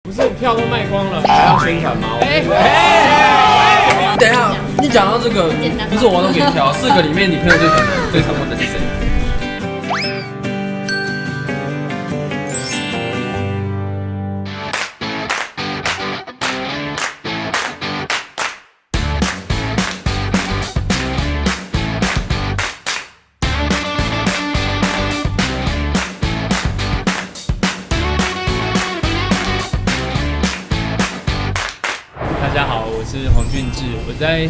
不是票都卖光了，还要宣传吗？等一下，你讲到这个，不是我都给你挑，4个里面你朋友最常问的是谁？大家好，我是黄俊志，我在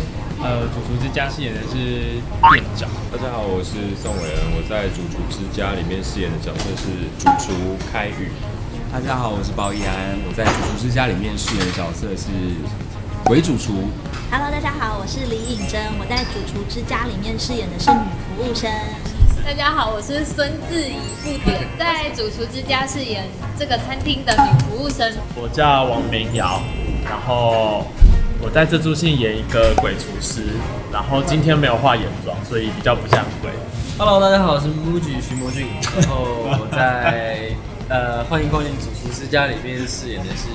主厨之家饰演的是店长。大家好，我是宋伟恩，我在主厨之家里面饰演的角色是主厨开宇。大家好，我是包奕安，我在主厨之家里面饰演的角色是伪主厨。Hello， 大家好，我是李颖珍，我在主厨之家里面饰演的是女服务生。大家好，我是孙志怡不点，在主厨之家饰演这个餐厅的女服务生。我叫王明瑶，然后我在这出戏演一个鬼厨师，然后今天没有化眼妆，所以比较不像鬼。Hello， 大家好，我是木举徐魔俊，然后我在欢迎光临主厨之家里面饰演的是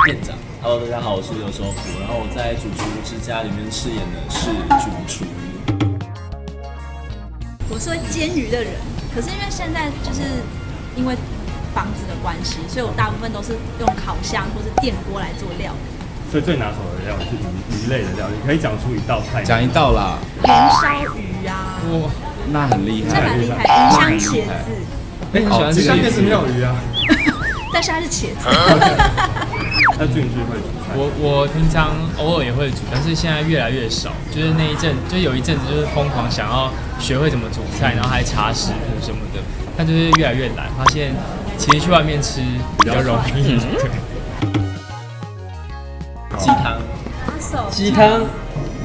店长。Hello， 大家好，我是刘守福，然后我在主厨之家里面饰演的是主厨。我是会煎鱼的人，可是因为现在就是因为房子的关系，所以我大部分都是用烤箱或是电锅来做料理。所以最拿手的料理是鱼类的料理，可以讲出一道菜。讲一道啦，盐烧鱼啊，哇，那很厉害，这蛮厉害。鱼香茄子，你喜欢吃香茄子没有鱼啊？但是它是茄子。那俊志会煮菜？我平常偶尔也会煮，但是现在越来越少。就是那一阵，就有一阵子就是疯狂想要学会怎么煮菜，然后还查食谱什么的，但就是越来越懒，发现其实去外面吃比较容易。鸡汤，鸡汤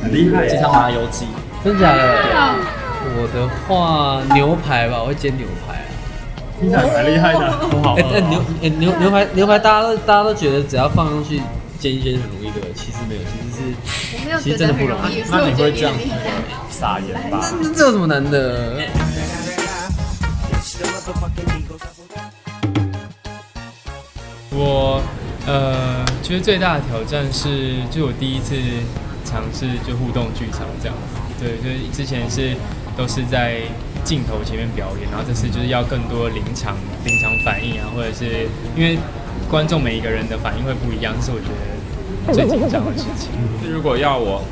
很厉害，鸡汤麻油鸡，真假的？我的话牛排吧，我会煎牛排啊。听起来蛮厉害的，很好。牛排大家都觉得只要放上去煎一煎很容易的，其实没有，我没有觉得很容易，那你会这样撒盐巴？这有什么难的？我觉得最大的挑战是，就我第一次尝试就互动剧场这样子。对，就是之前都是在镜头前面表演，然后这次就是要更多临场反应啊，或者是因为观众每一个人的反应会不一样，这是我觉得最紧张的事情。如果要我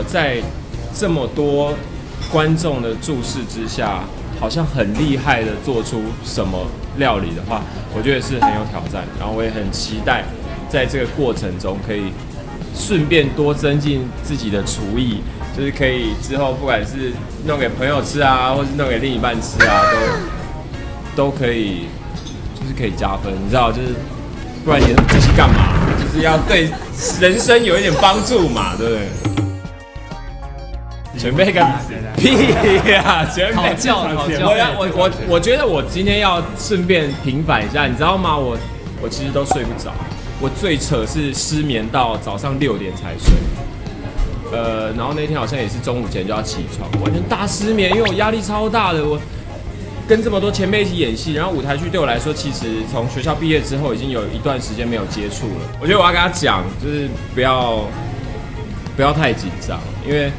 在这么多观众的注视之下，好像很厉害的做出什么料理的话，我觉得是很有挑战。然后我也很期待在这个过程中可以顺便多增进自己的厨艺，就是可以之后不管是弄给朋友吃啊，或是弄给另一半吃啊，都可以，就是可以加分。你知道，就是不然你这是干嘛？就是要对人生有一点帮助嘛，对不对？准备个屁呀！讨教。我觉得我今天要顺便平反一下，你知道吗？我其实都睡不着，我最扯是失眠到早上6点才睡。然后那天好像也是中午前就要起床，完全大失眠，因为我压力超大的。我跟这么多前辈一起演戏，然后舞台剧对我来说，其实从学校毕业之后已经有一段时间没有接触了。我觉得我要跟他讲，就是不要太紧张，因为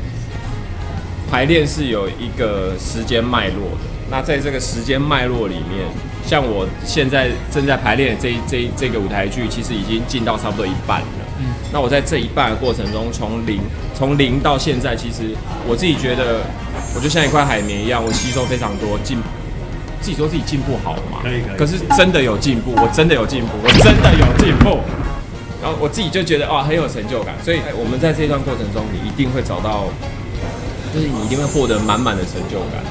排练是有一个时间脉络的。那在这个时间脉络里面，像我现在正在排练的这个舞台剧，其实已经进到差不多一半了。那我在这一半的过程中，从零到现在，其实我自己觉得，我就像一块海绵一样，我吸收非常多自己说自己进步好吗？可是真的有进步，我真的有进步。然后我自己就觉得很有成就感。所以我们在这段过程中，你一定会找到，就是你一定会获得满满的成就感，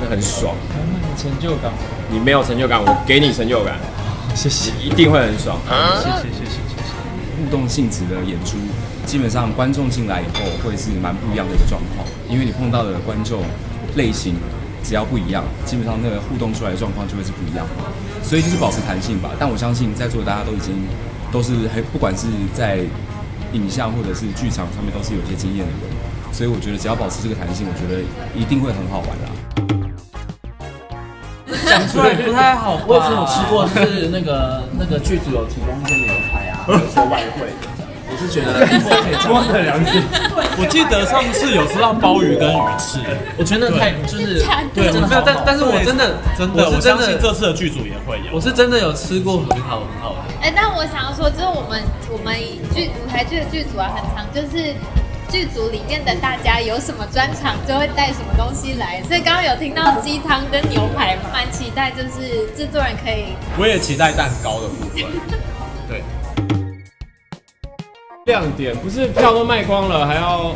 那很爽。满满的成就感。你没有成就感，我给你成就感。谢谢，一定会很爽。谢谢。互动性质的演出，基本上观众进来以后会是蛮不一样的一个状况，因为你碰到的观众类型只要不一样，基本上那个互动出来的状况就会是不一样的，所以就是保持弹性吧。但我相信在座的大家都是不管是在影像或者是剧场上面都是有一些经验的人，所以我觉得只要保持这个弹性，我觉得一定会很好玩啦。讲出来不太好吧？我以前有吃过，就是那个剧组有提供一些牛排，说外汇。我是觉得摸着良心。我记得上次有吃到鲍鱼跟鱼翅，我觉得太就是对，真的好好，但是我真的我相信这次的剧组也会有。我是真的有吃过很好的。哎，但我想要说，就是我们舞台剧的剧组啊，很常就是剧组里面的大家有什么专场就会带什么东西来，所以刚刚有听到鸡汤跟牛排，蛮期待，就是制作人可以。我也期待蛋糕的部分。对。亮点不是票都卖光了，还要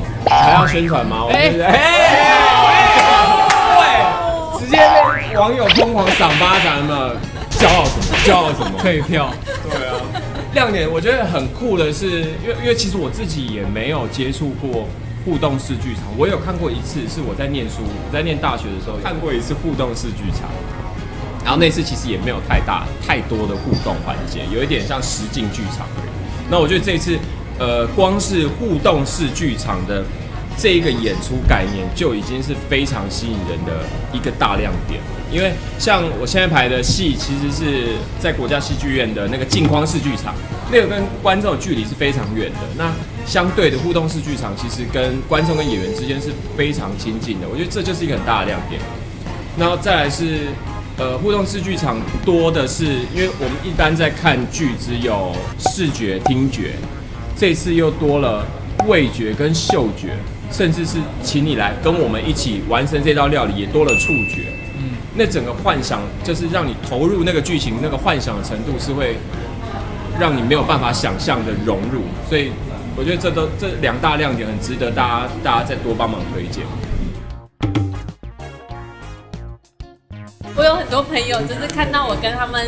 宣传吗？对，直接被网友疯狂赏巴掌嘛，骄傲什么？骄傲什么？退票。对啊，亮点我觉得很酷的是，因为其实我自己也没有接触过互动式剧场，我有看过一次，是我在念书，我在念大学的时候看过一次互动式剧场，然后那次其实也没有太多的互动环节，有一点像实境剧场而已。那我觉得这一次。光是互动式剧场的这一个演出概念就已经是非常吸引人的一个大亮点了。因为像我现在排的戏，其实是在国家戏剧院的那个镜框式剧场，那个跟观众的距离是非常远的。那相对的互动式剧场，其实跟观众跟演员之间是非常亲近的。我觉得这就是一个很大的亮点。然后再来是。互动式剧场多的是，因为我们一般在看剧只有视觉、听觉。这次又多了味觉跟嗅觉，甚至是请你来跟我们一起完成这道料理，也多了触觉。那整个幻想就是让你投入那个剧情，那个幻想的程度是会让你没有办法想象的融入。所以我觉得这两大亮点很值得大家再多帮忙推荐。我有很多朋友就是看到我跟他们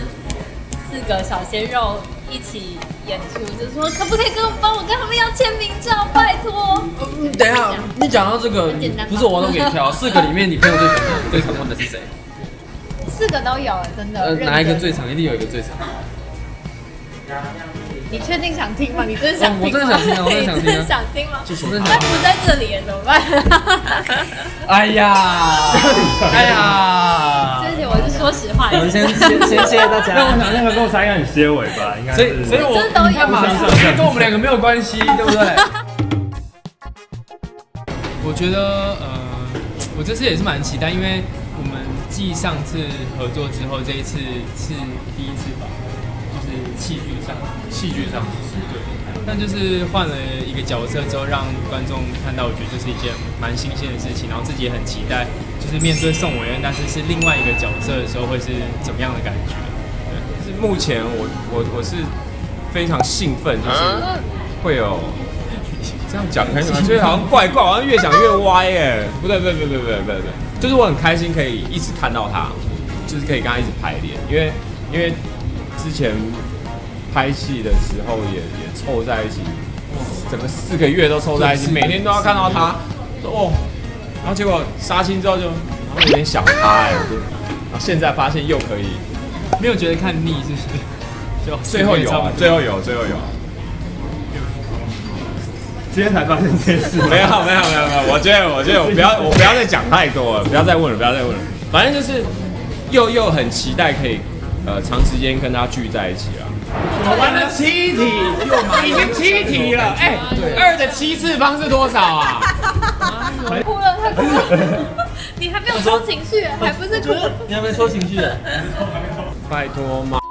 4个小鲜肉一起演出，就说可不可以帮我跟他们要签名照，拜托。等一下，你讲到这个，不是我都给你挑，4个里面你朋友最常问的是谁？4个都有，真的。哪一个最长？一定有一个最长。你确定想听吗？你真的想听吗？我真的想听啊！我真的想听啊！你真的想听吗？就是我他不在这里，怎么办？哎呀，哎呀！对不起，我是说实话。我们先谢谢大家。那我想那个跟我差应该很结尾吧，应该是。所以我你干嘛？跟我们2个没有关系，对不对？我觉得我这次也是蛮期待，因为我们继上次合作之后，这一次是第一次吧，就是戏剧上对，但就是换了一个角色之后，让观众看到，我觉得这是一件蛮新鲜的事情，然后自己也很期待，就是面对宋伟恩，但是另外一个角色的时候，会是怎么样的感觉？对，是目前我是非常兴奋，就是会有。这样讲可以吗？就是好像怪，好像越讲越歪耶。不对，就是我很开心可以一直看到他，就是可以跟他一直排练，因为之前拍戏的时候也凑在一起，整个4个月都凑在一起，每天都要看到他，然后结果杀青之后然后有点想他然后现在发现又可以，没有觉得看腻，是不是？就最后有。今天才发现这件事。没有，我觉得我不要再讲太多了，不要再问了。反正就是又很期待可以长时间跟他聚在一起了。我玩了7题，已经7题了。2的7次方是多少啊？哭了，他哭了。你还没有抽情绪，还不是哭？你还没抽情绪？拜托嘛。